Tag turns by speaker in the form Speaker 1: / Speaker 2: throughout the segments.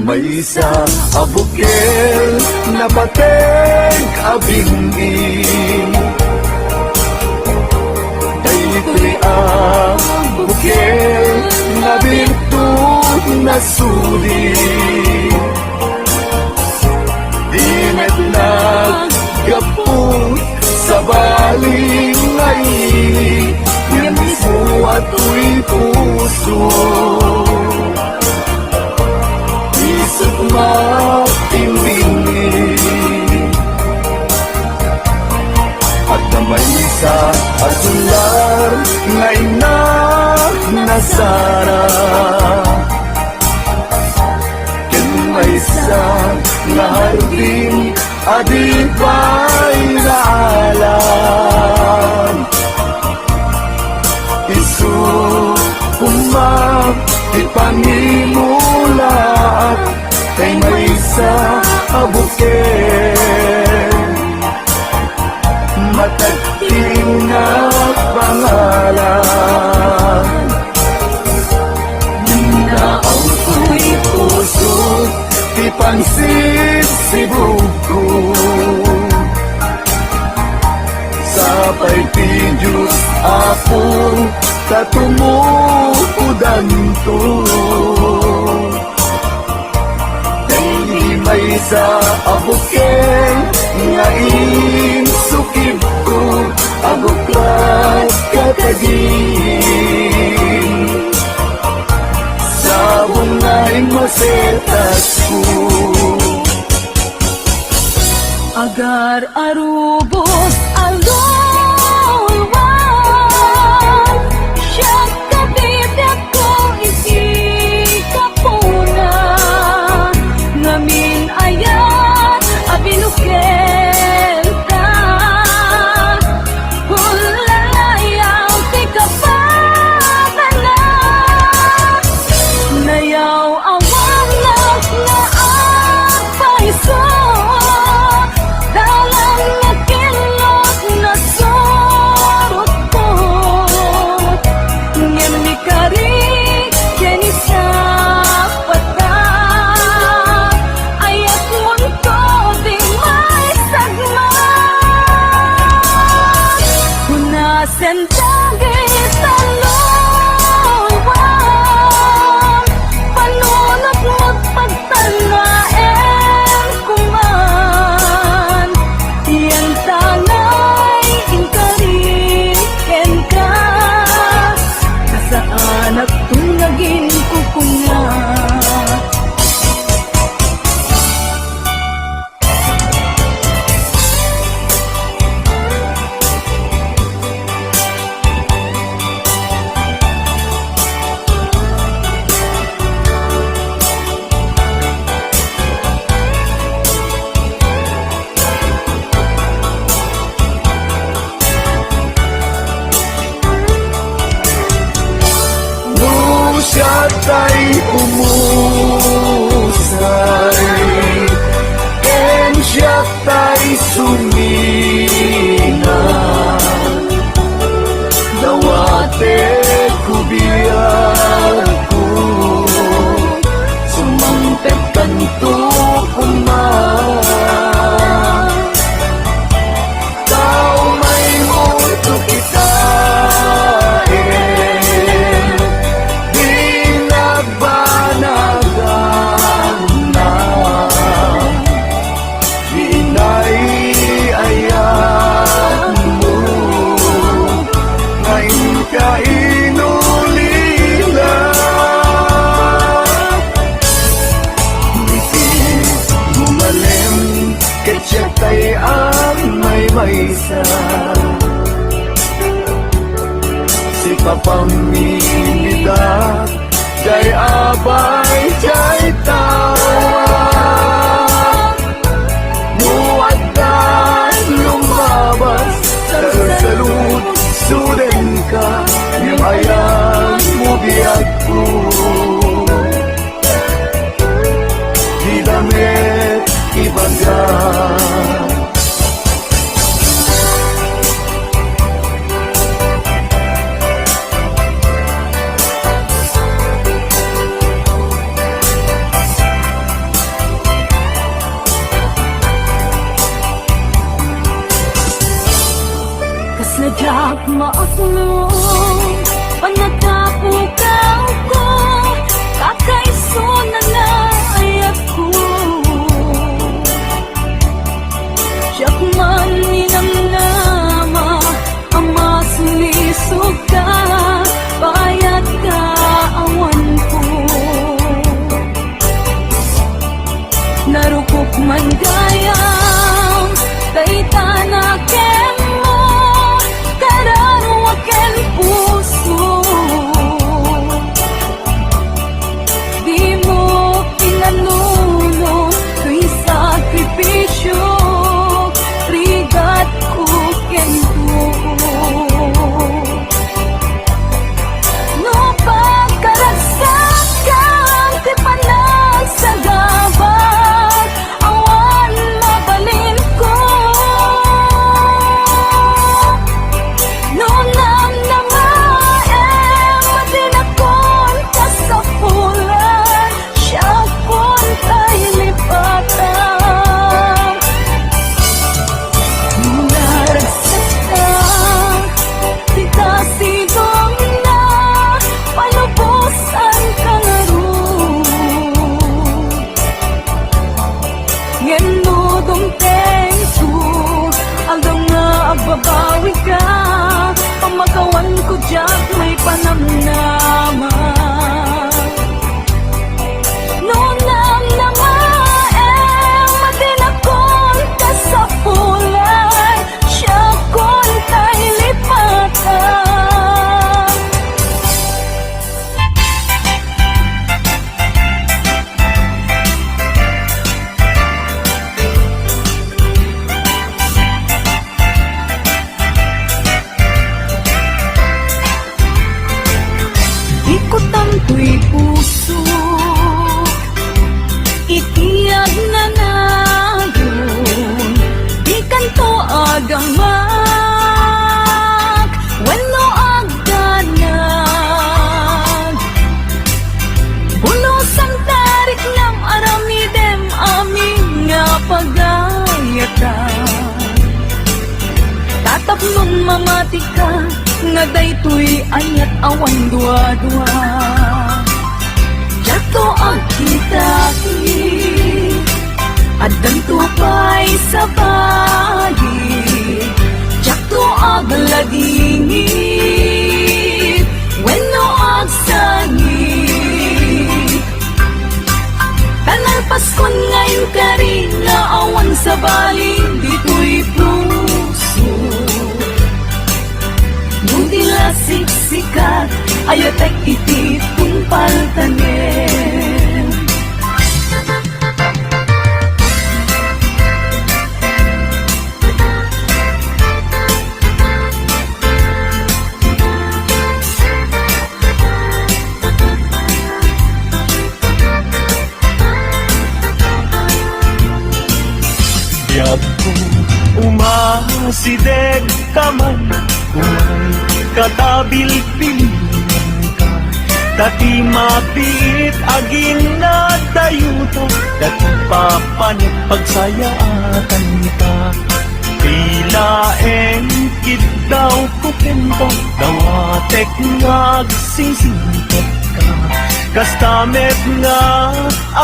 Speaker 1: may isa abukel na pateng abingin. Daytoy ang bukel na birtud na sulit. Dimet naggapong sa balingay, yan mismo ato'y puso. Isip matimbingin at namay sa asular ngay na nasara. Ken may sa naharding adipay na alam. Isu umap ipangimulaat kay may sa abukel matagting na pangalan. Dinaang ko'y puso di pansit si buko sapay ti Diyos apong katumukudan to. May sa abukel nga insukib ko abuklat katagin sa bungay masetas ko.
Speaker 2: Agar arubos alulwan siyak kabibyak ko isi kapuna ngamin ayan abinukel ka hulalayaw ti kapakala nayaw awang nas na apaiso dalang nakilot na sorot ko ngem ni kari keni sa pata ayat munto di may sagma hunasen dagay talulwan panunot mo't pagtanaen kuman yan tanay inkarin ken ka kasaan at tunagin kukuna.
Speaker 1: Siya tay umusay ken siya tay sumina dawate kubiyan ko sumangtep kanto kuman tao may muto kita isa si papamilida jay abay jay tawa muatan lumabas sa salud suden ka yung ayang mubiyag ko di damit ibagay.
Speaker 2: maaklong panatapukaw ko kakaiso na naayat ko siyak man ninang nama ama sulisog ka bayat ka awan ko narukok man gayam kay tanaken mo kararwaken puso di mo pinanuno tuy sakripisyo rigat ko kento no pagkaragsak kang ti panagsagabak awan mabalin ko no namnamaem madinakon ka sa pulan siya kon tay lipatan naragsak ka di kasigong na palubusan ka nga ron ngem mo dumteng su aldaw nga agbabawi ka pamagawan ko dyan may panamnaman no namnamaem madinakon ka sa pulan siya kon tay lipatan ikot ang tuy puso itiyag na nayon di kanto agamak wenno agdanag bulos ang tarik ng aramidem amin nga pagayatan tatapnon mamati ka nga daytoy ayat awan dua-dua jato ang kitaki at danto pa'y sa bayi jato ang ladingi wenno ang sangi tanang paskon ngayon ka rin nga awan sa baling dito'y puso Ngunti lasik sikat ayat ay itipong paltanin
Speaker 1: Biyag ko umasideg ka man umay katabil pilihan ka dati mapit agin na dayuto dati papanit pagsayaatan ka pilaeng kid daw kukento dawatek ngagsisingkot ka kastamet nga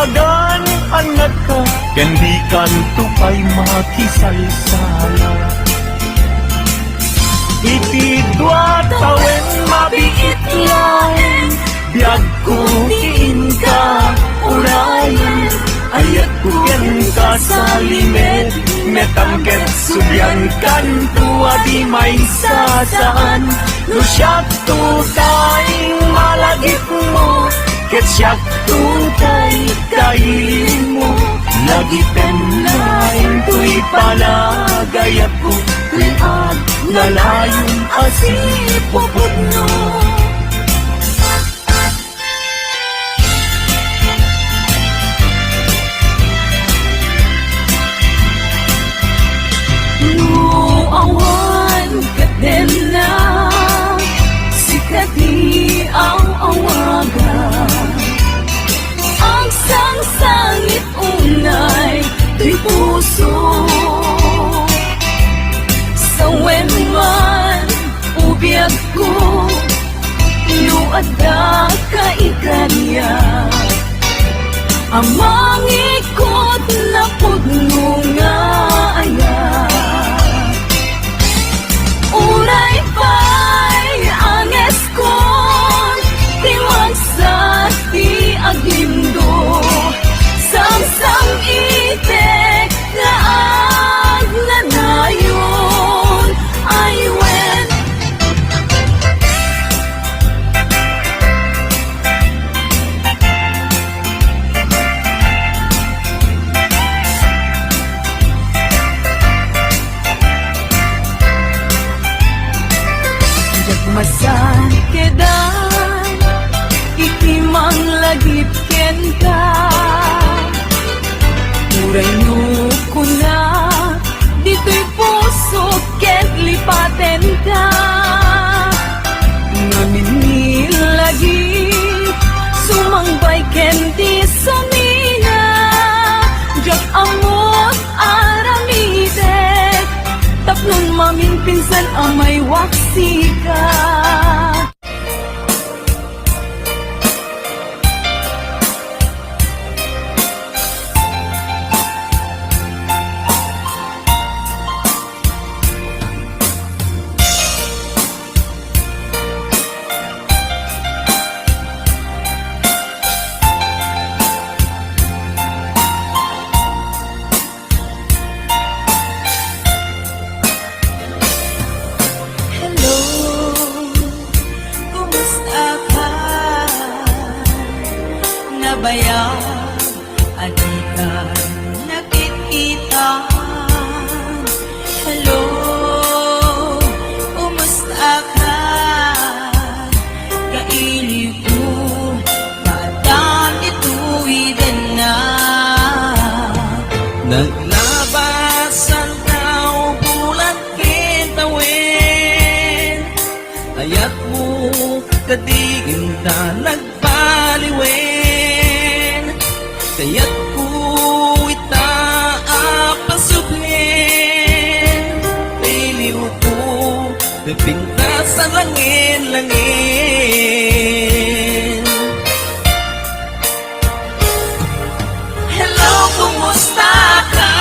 Speaker 1: agan angat ka kendi kanto pa'y makisalsala itidwa tawen mabiit lain biyag ko tiin ka urayan ayat ko ken ka sa limet metangket subyan kanto adi may sasaan no siyak taing malagit mo ket siyak tay kailin mo lagi penlain tuy palagayat ko liad ngalayon asipupod no awan kaden na sikat di ang awagan ang sangsangit unay tuy puso sa wenman ubi binyag ko luad na kaikarya amang ikot na pudno nga aya uray pa'y anges ko timang sa ti aglindo samsam itek nga agnanayon I went masan kedan ikimang lagip ken ka uray no kuna dito'y puso ket lipaten ka ngamin ni lagi sumangbay ken di sumina jak amot aramidek tapnon mamin pinsan amay waksi ka
Speaker 2: bayang adikan nakikita hello kumusta ka kaili ko badan ituwigan na
Speaker 3: naglabasan tao bulan kitawin ayat mo kadigin na nagbaliwin kaya't ko itaapasubhin piliw ko bibingka sa langin-langin
Speaker 2: hello kumusta ka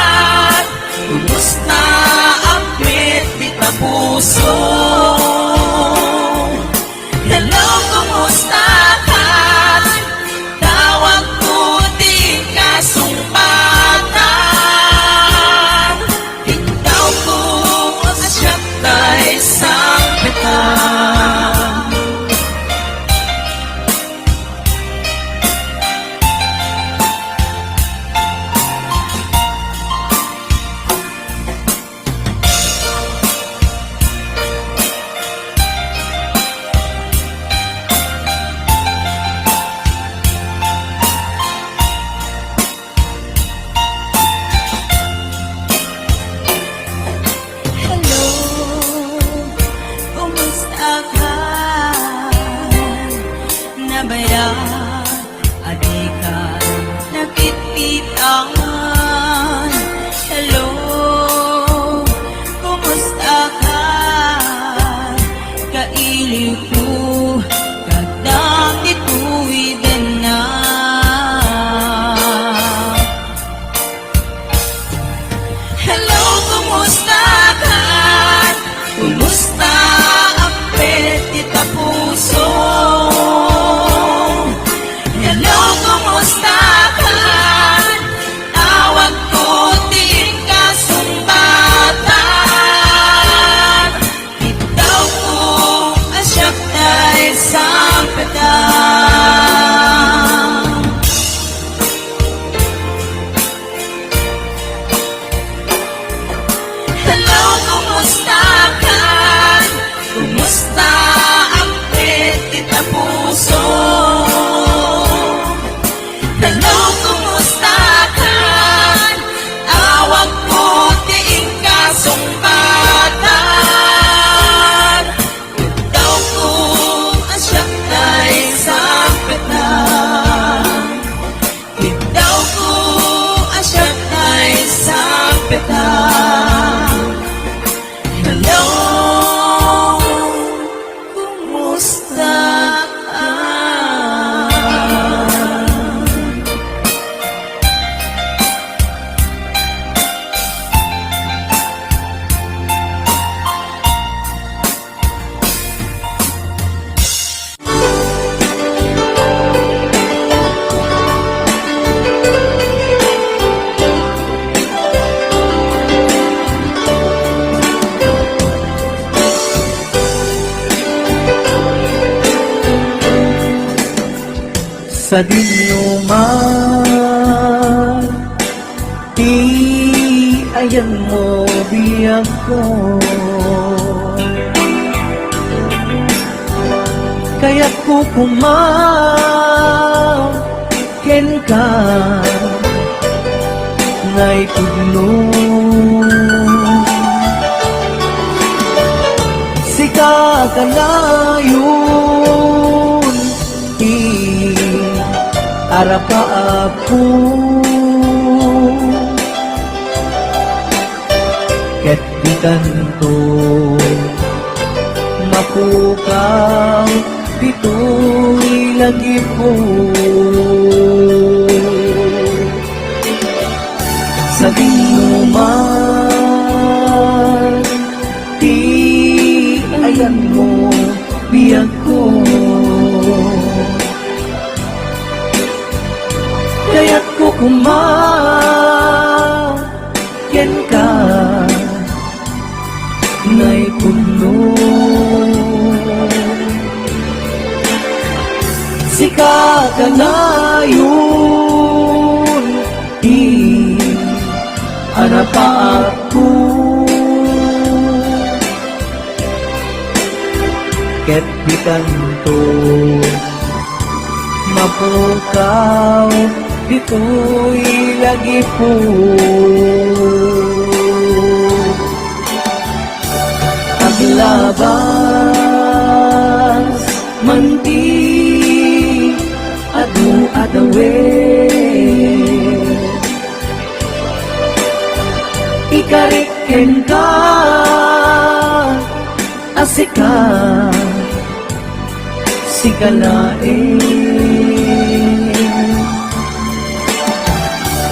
Speaker 2: kumusta ang pit puso hello kumusta ka tawag ko di kasumpatan ikaw ko asyat tayo sa petan adikan nakikpitan hello kumusta ka kaili ko kadang ituwiden na hello kumusta ka kumusta ang petita puso hello, kumusta ka? Tawag ko din kasumbatan ikaw ko asyak tayo sa pedang
Speaker 3: sa dinuman, di ayan mo biyag ko. Kaya't kukumaken ka ngay tudlong. Sika ka na yun, arapa ako. Ket di kanto mapukaw, dito'y lagi po. Sa dinuman, di ayan mo biyag ko. Kaya't kukumaken ka ngay puno. Sika ka na yun, hanap pa ako. Ket di kanto mapukaw, dito'y lagi po. Paglabas manti adu-adawe, ikariken ka asika sikalae.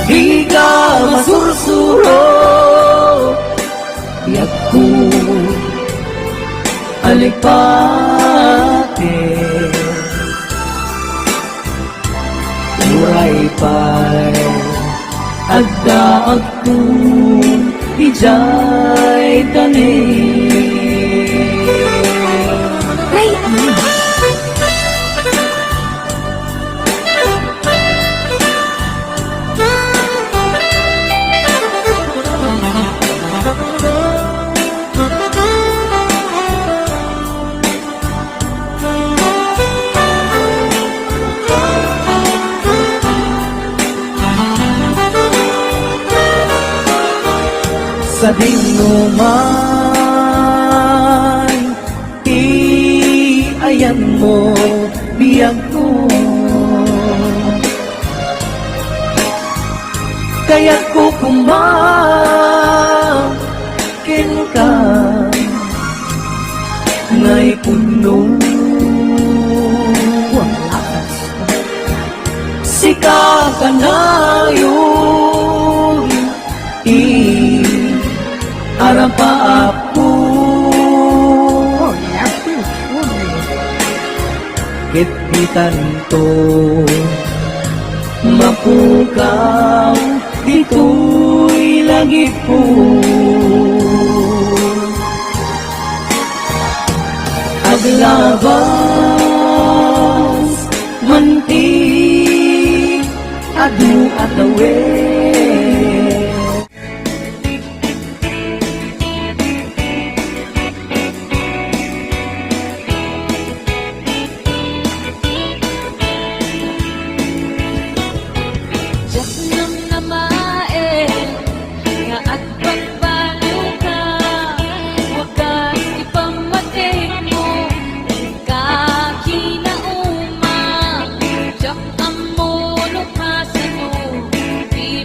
Speaker 3: Di ka masursuro, yak ko alikpate. Muray pa'y agdaag ko, ijay tani. Sa dinuman, ayan mo biyag ko. Kaya't kukumaken ka ngay puno. Sika ka na yun, harap pa ako. Ket di tanto mapukaw, dito'y lagi po. Aglabas manti adu-adawe.
Speaker 2: Be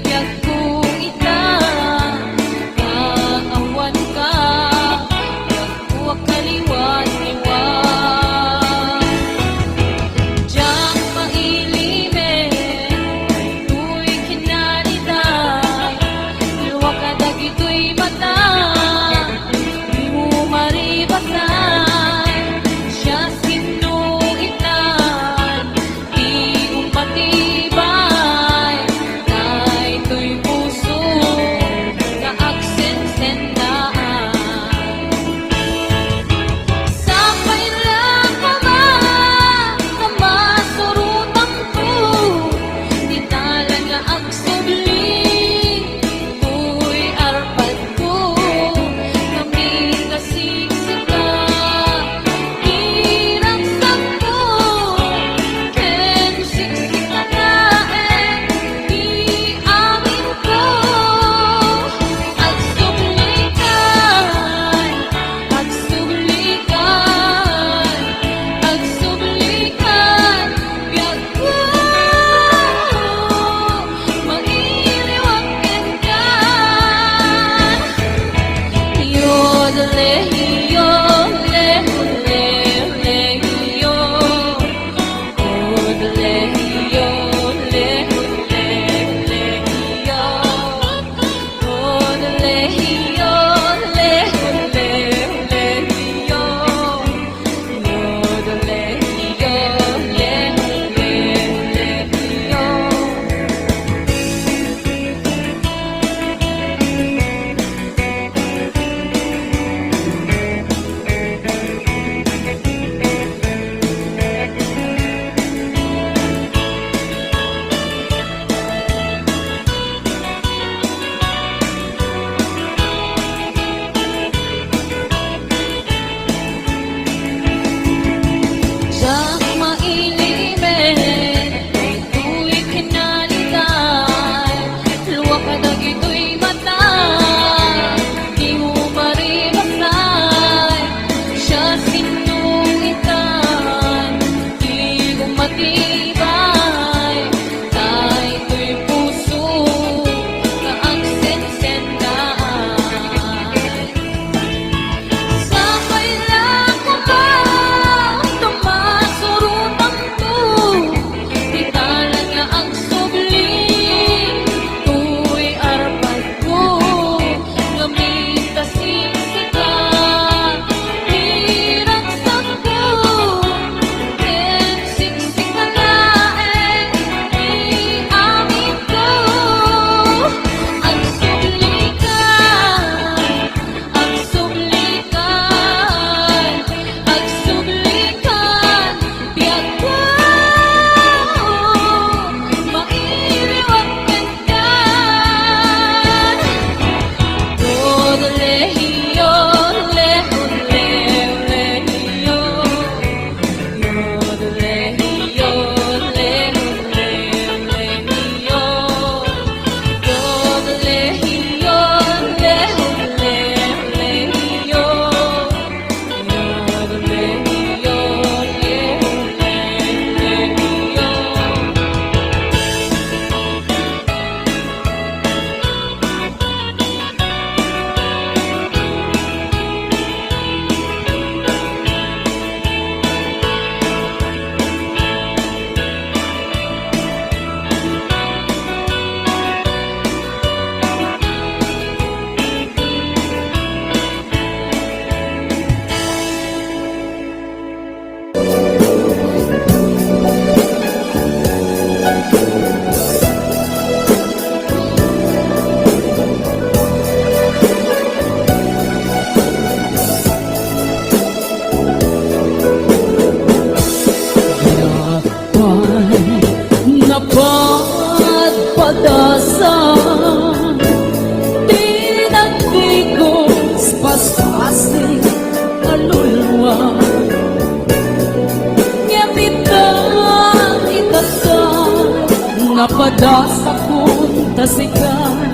Speaker 2: padas akong tasikan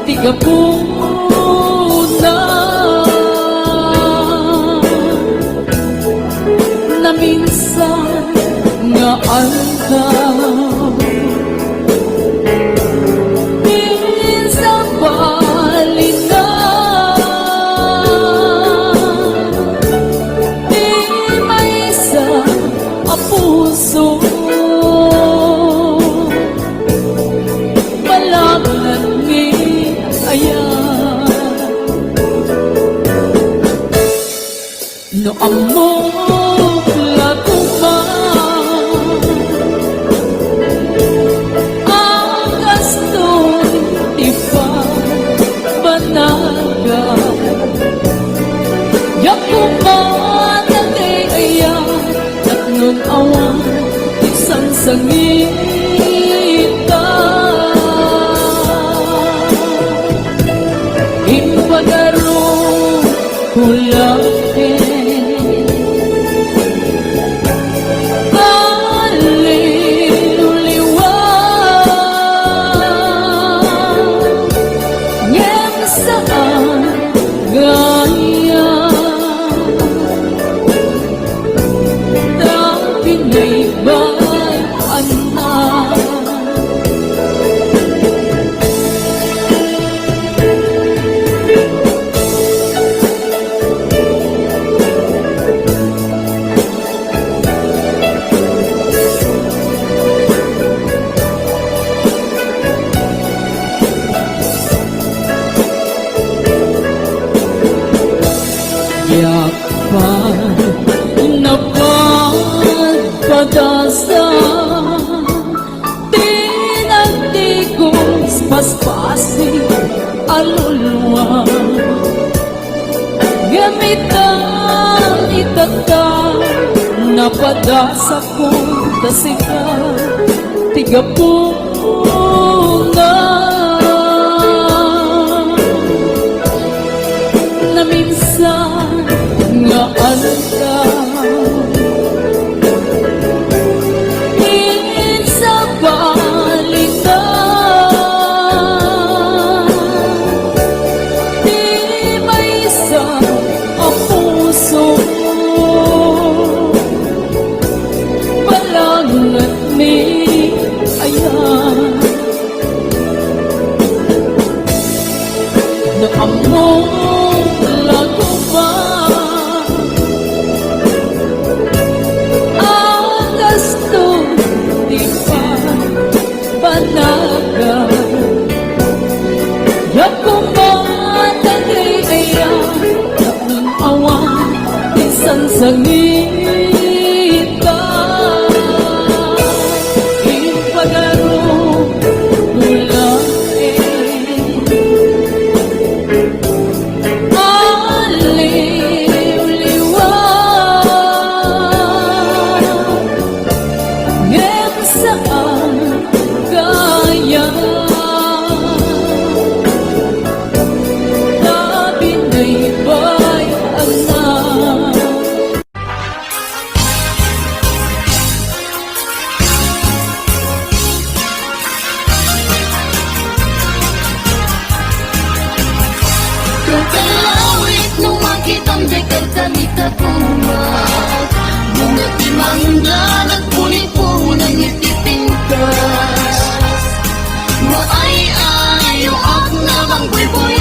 Speaker 2: tigapuna na minsan nga aldaw minsan balina di may sa puso malagnan ni ayan no amok laguma ang gastoy ipa banaga yakuman nagay ayan at nun awan isang sangita impagaro kulapin yakpan napagpadasa tinagdigos paspasi aluluwa gamitan itata napadasa kong tasika tigapuna na minsan nga aldaw sa balita di may sa puso palangat ni ayan na among lago ba panaga yakuman nagay ayan ng awan isang sangita ipagaro aliw-liwa ngem saan kaya labi na'y bayan na Kalawit nung makitang dekad kami tapumat bunga timangga nagpuni-punan ititingkas maay-ayo ak namang buy-buy